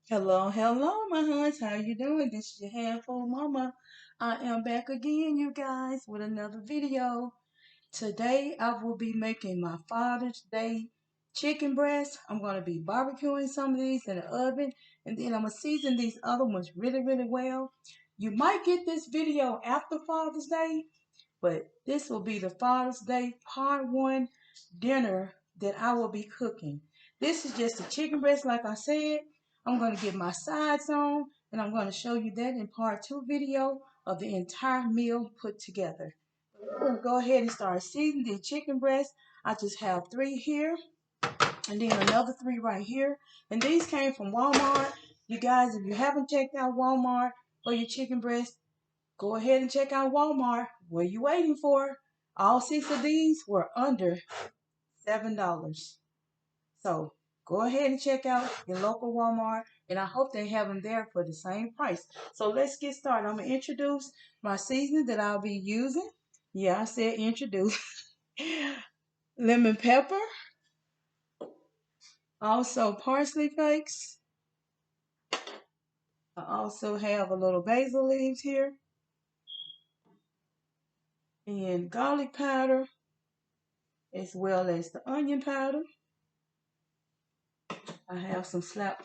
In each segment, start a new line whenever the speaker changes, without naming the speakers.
Hello, hello, my huns. How you doing? This is your handful mama. I am back again, you guys, with another video. Today, I will be making my Father's Day chicken breast. I'm going to be barbecuing some of these in the oven, and then I'm going to season these other ones really, really well. You might get this video after Father's Day, but this will be the Father's Day Part 1 dinner that I will be cooking. This is just a chicken breast, like I said. I'm going to get my sides on, and I'm going to show you that in Part 2 video of the entire meal put together. I'm going to go ahead and start seasoning the chicken breast. I just have 3 here, and then another 3 right here. And these came from Walmart. You guys, if you haven't checked out Walmart for your chicken breast, go ahead and check out Walmart. What are you waiting for? All 6 of these were under $7. So go ahead and check out your local Walmart, and I hope they have them there for the same price. So let's get started. I'm going to introduce my seasoning that I'll be using. Yeah, I said introduce. Lemon pepper, also parsley flakes. I also have a little basil leaves here, and garlic powder, as well as the onion powder. I have some slap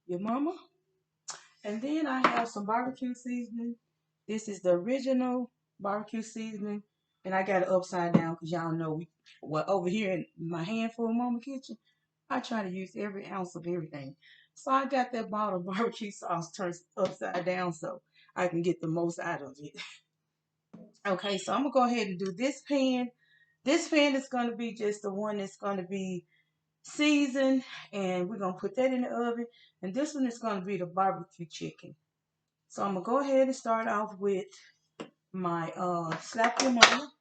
your mama. And then I have some barbecue seasoning. This is the original barbecue seasoning. And I got it upside down because y'all know what over here in my handful mama kitchen, I try to use every ounce of everything. So I got that bottle of barbecue sauce turned upside down so I can get the most out of it. Okay, so I'm gonna go ahead and do this pan. This pan is gonna be just the one that's gonna be seasoned, and we're gonna put that in the oven. And this one is gonna be the barbecue chicken. So I'm gonna go ahead and start off with my slap your mama.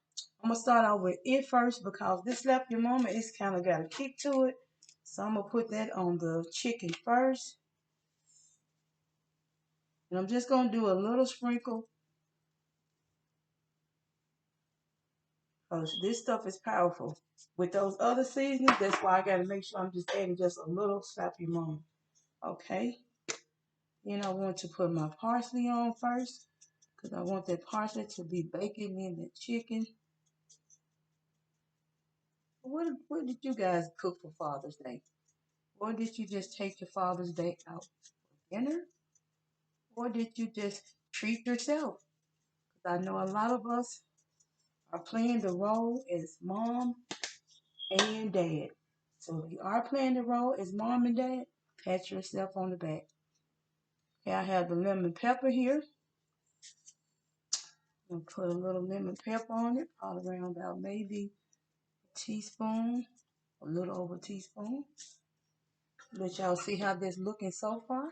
I'm gonna start off with it first because this slap your mama is kind of got a kick to it. So I'm gonna put that on the chicken first, and I'm just gonna do a little sprinkle because this stuff is powerful. With those other seasonings, that's why I gotta make sure I'm just adding just a little slap your mama. Okay. Then I want to put my parsley on first because I want that parsley to be baking in the chicken. What did you guys cook for Father's Day? Or did you just take your Father's Day out for dinner? Or did you just treat yourself? Because I know a lot of us are playing the role as mom and dad. So if you are playing the role as mom and dad, pat yourself on the back. Okay, I have the lemon pepper here. I'm going to put a little lemon pepper on it, probably around about maybe a teaspoon, a little over a teaspoon. Let y'all see how this looking so far.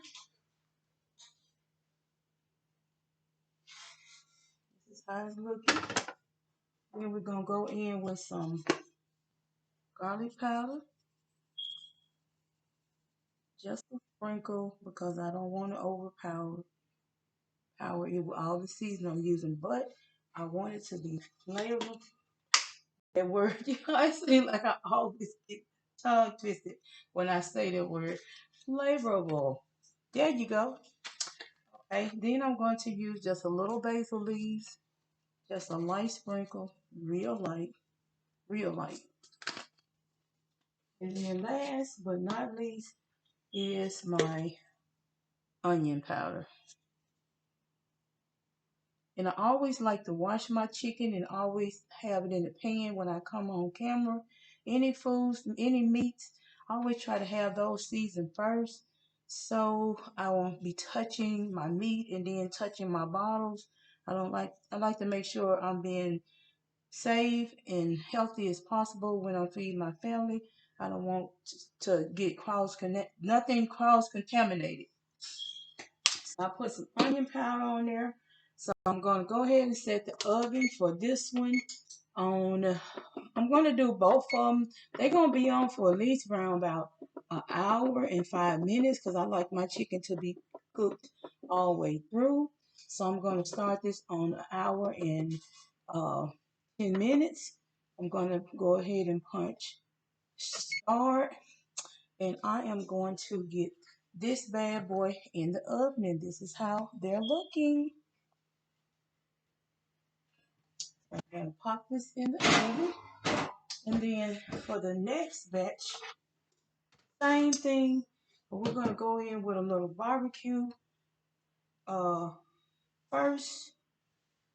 This is how it's looking. Then we're going to go in with some garlic powder. Just a sprinkle because I don't want to overpower it with all the seasoning I'm using. But I want it to be flavorful. That word, you know, I seem like I always get tongue twisted when I say that word. Flavorful. There you go. Okay, then I'm going to use just a little basil leaves. Just a light sprinkle. Real light. Real light. And then last but not least is my onion powder. And I always like to wash my chicken and always have it in the pan when I come on camera. Any foods, any meats, I always try to have those seasoned first. So I won't be touching my meat and then touching my bottles. I like to make sure I'm being safe and healthy as possible when I'm feeding my family. I don't want to get nothing cross contaminated. So I put some onion powder on there. So I'm going to go ahead and set the oven for this one on, I'm going to do both of them. They're going to be on for at least around about an hour and 5 minutes because I like my chicken to be cooked all the way through. So I'm going to start this on an hour and 10 minutes. I'm going to go ahead and punch start, and I am going to get this bad boy in the oven, and this is how they're looking. I'm gonna pop this in the oven, and then for the next batch, same thing, but we're gonna go in with a little barbecue uh first,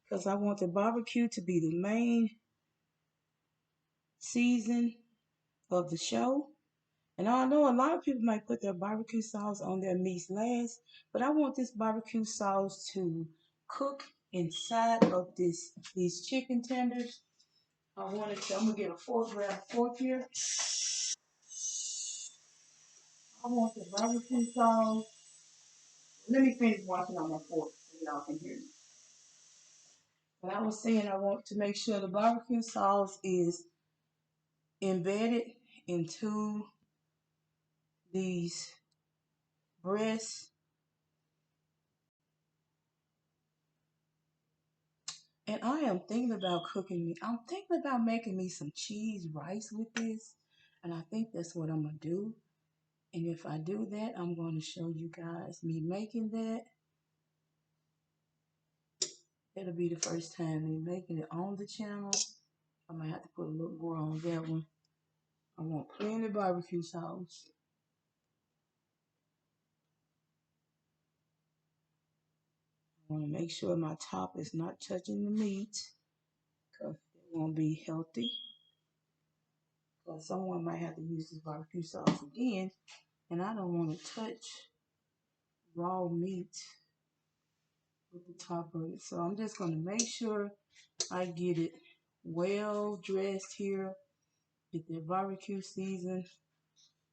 because I want the barbecue to be the main season of the show. And I know a lot of people might put their barbecue sauce on their meats last, but I want this barbecue sauce to cook inside of these chicken tenders. I want it to, I'm gonna get a 4-gram fork here. I want the barbecue sauce. Let me finish washing on my fork so y'all can hear me. But I was saying I want to make sure the barbecue sauce is embedded into these breasts. And I am thinking about I'm thinking about making me some cheese rice with this. And I think that's what I'm going to do. And if I do that, I'm going to show you guys me making that. It'll be the first time me making it on the channel. I might have to put a little more on that one. I want plenty of barbecue sauce. I want to make sure my top is not touching the meat, because it won't be healthy. Because someone might have to use this barbecue sauce again, and I don't want to touch raw meat with the top of it. So I'm just going to make sure I get it well dressed here. Get the barbecue season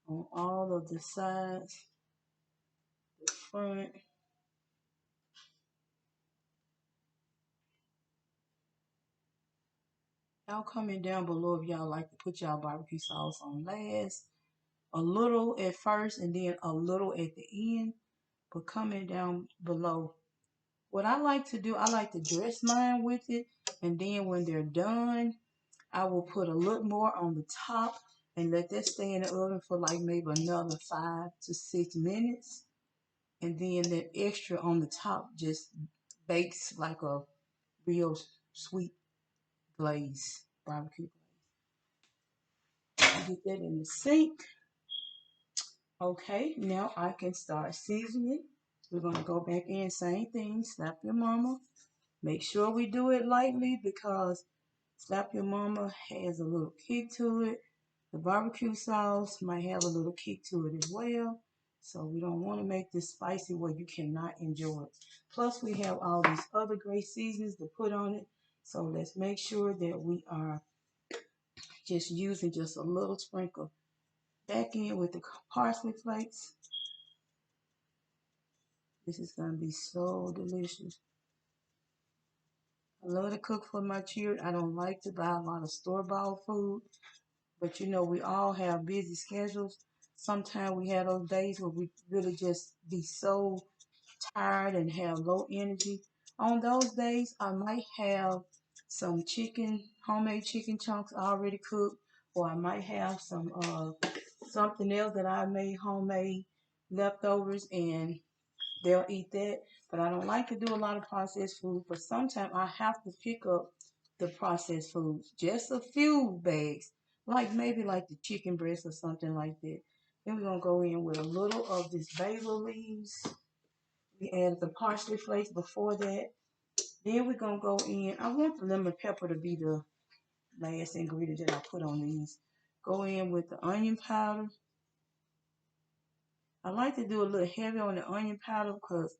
on all of the sides, the front. Y'all comment down below if y'all like to put y'all barbecue sauce on last. A little at first and then a little at the end. But comment down below. What I like to do, I like to dress mine with it. And then when they're done, I will put a little more on the top and let that stay in the oven for like maybe another 5 to 6 minutes. And then that extra on the top just bakes like a real sweet glaze, barbecue glaze. Get that in the sink. Okay, now I can start seasoning. We're going to go back in, same thing, slap your mama. Make sure we do it lightly because slap your mama has a little kick to it. The barbecue sauce might have a little kick to it as well. So we don't want to make this spicy where you cannot enjoy it. Plus we have all these other great seasonings to put on it. So let's make sure that we are just using just a little sprinkle. Back in with the parsley flakes. This is going to be so delicious. I love to cook for my children. I don't like to buy a lot of store-bought food. But you know, we all have busy schedules. Sometimes we have those days where we really just be so tired and have low energy. On those days, I might have some chicken, homemade chicken chunks already cooked, or I might have some something else that I made homemade leftovers, and they'll eat that. But I don't like to do a lot of processed food. But sometimes I have to pick up the processed foods, just a few bags, like maybe like the chicken breast or something like that. Then we're gonna go in with a little of this basil leaves. We added the parsley flakes before that. Then we're gonna go in. I want the lemon pepper to be the last ingredient that I put on these. Go in with the onion powder. I like to do a little heavy on the onion powder because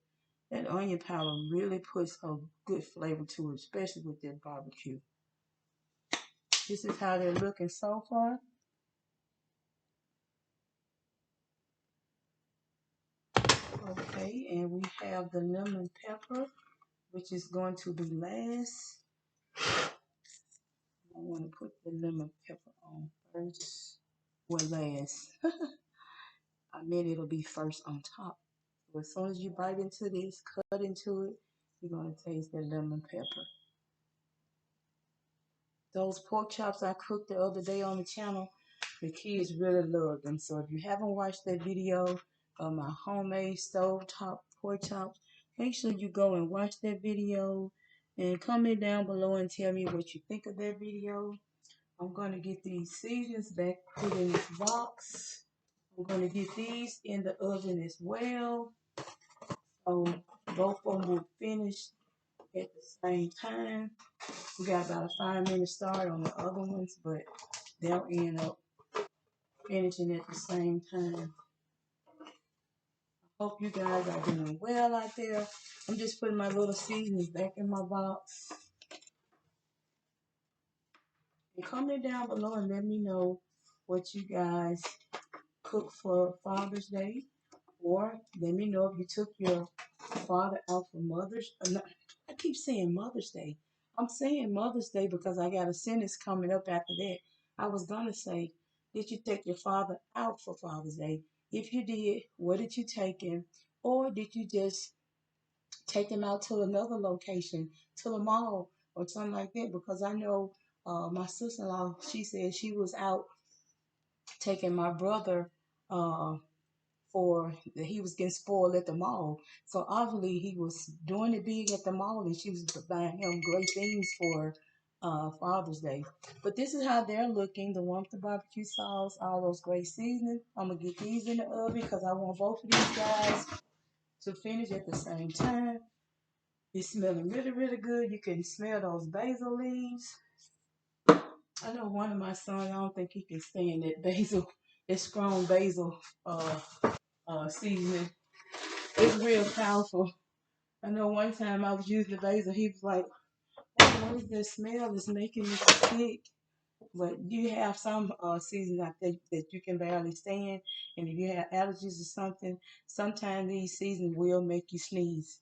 that onion powder really puts a good flavor to it, especially with that barbecue. This is how they're looking so far. Okay, and we have the lemon pepper, which is going to be last. I want to put the lemon pepper on first. Well, last. I meant it'll be first on top. So as soon as you bite into this, cut into it, you're going to taste that lemon pepper. Those pork chops I cooked the other day on the channel, the kids really love them. So if you haven't watched that video, of my homemade stovetop pork chops. Make sure you go and watch that video and comment down below and tell me what you think of that video. I'm going to get these seasonings back put in this box. I'm going to get these in the oven as well. So both of them will finish at the same time. We got about a 5-minute start on the other ones, but they'll end up finishing at the same time. Hope you guys are doing well out there. I'm just putting my little seasonings back in my box. And comment down below and let me know what you guys cook for Father's Day. Or let me know if you took your father out for Mother's. No, I keep saying Mother's Day. I'm saying Mother's Day because I got a sentence coming up after that. I was gonna say, did you take your father out for Father's Day? If you did, where did you take him? Or did you just take him out to another location, to the mall or something like that? Because I know my sister-in-law, she said she was out taking my brother for he was getting spoiled at the mall. So obviously he was doing it big at the mall, and she was buying him great things for Father's Day. But this is how they're looking: the one with the barbecue sauce, all those great seasonings. I'm gonna get these in the oven because I want both of these guys to finish at the same time. It's smelling really, really good. You can smell those basil leaves. I know one of my sons, I don't think he can stand that basil, that strong basil seasoning. It's real powerful. I know one time I was using the basil, he was like, "Oh, what is this smell? It's making me sick." But you have some seasons out there that you can barely stand, and if you have allergies or something, sometimes these seasons will make you sneeze.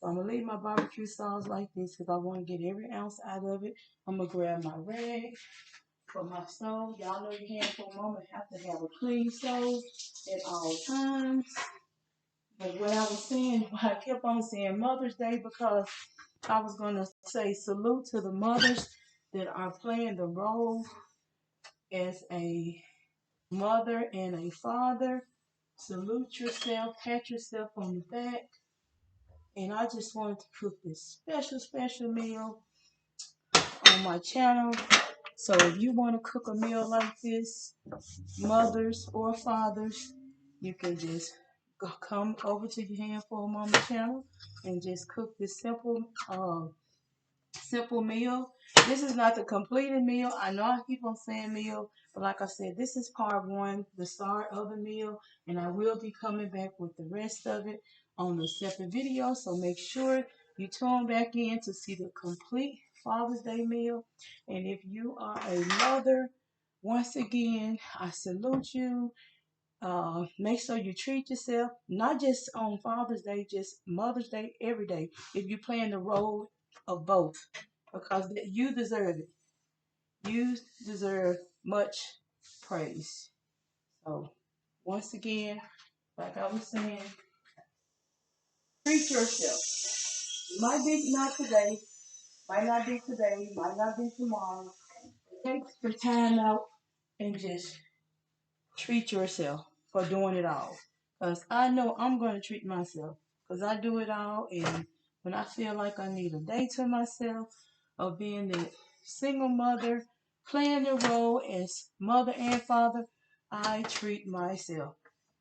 So I'm gonna leave my barbecue sauce like this because I want to get every ounce out of it. I'm gonna grab my rag for my stove. Y'all know your hand for a moment have to have a clean stove at all times. But what I was saying, I kept on saying Mother's Day because I was going to say salute to the mothers that are playing the role as a mother and a father. Salute yourself, pat yourself on the back. And I just wanted to cook this special meal on my channel. So if you want to cook a meal like this, mothers or fathers, you can just come over to your Handful of Mama channel and just cook this simple meal. This is not the completed meal. I know I keep on saying meal, but like I said, this is part one, the start of the meal, and I will be coming back with the rest of it on a separate video. So make sure you tune back in to see the complete Father's Day meal. And if you are a mother, once again, I salute you. Make sure you treat yourself, not just on Father's Day, just Mother's Day, every day. If you're playing the role of both, because you deserve it. You deserve much praise. So, once again, like I was saying, treat yourself. It might be not today, might not be today, might not be tomorrow. Take the time out and just treat yourself for doing it all. Because I know I'm going to treat myself because I do it all. And when I feel like I need a day to myself of being the single mother, playing the role as mother and father, I treat myself.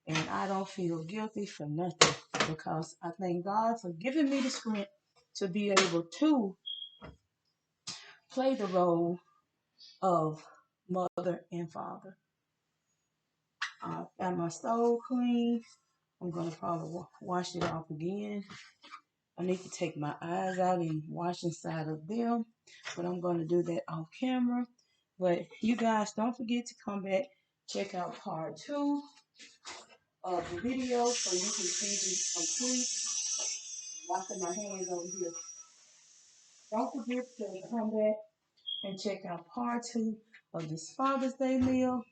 And I don't feel guilty for nothing because I thank God for giving me the strength to be able to play the role of mother and father. I got my stove clean. I'm gonna probably wash it off again. I need to take my eyes out and wash inside of them, but I'm gonna do that off camera. But you guys don't forget to come back, check out part two of the video so you can see the complete. Washing my hands over here. Don't forget to come back and check out part two of this Father's Day meal.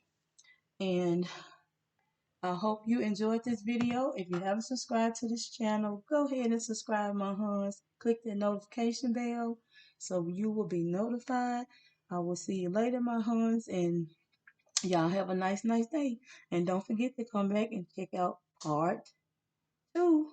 And I hope you enjoyed this video. If you haven't subscribed to this channel, go ahead and subscribe, my huns. Click the notification bell so you will be notified. I will see you later, my huns, and Y'all have a nice day. And don't forget to come back and check out part 2.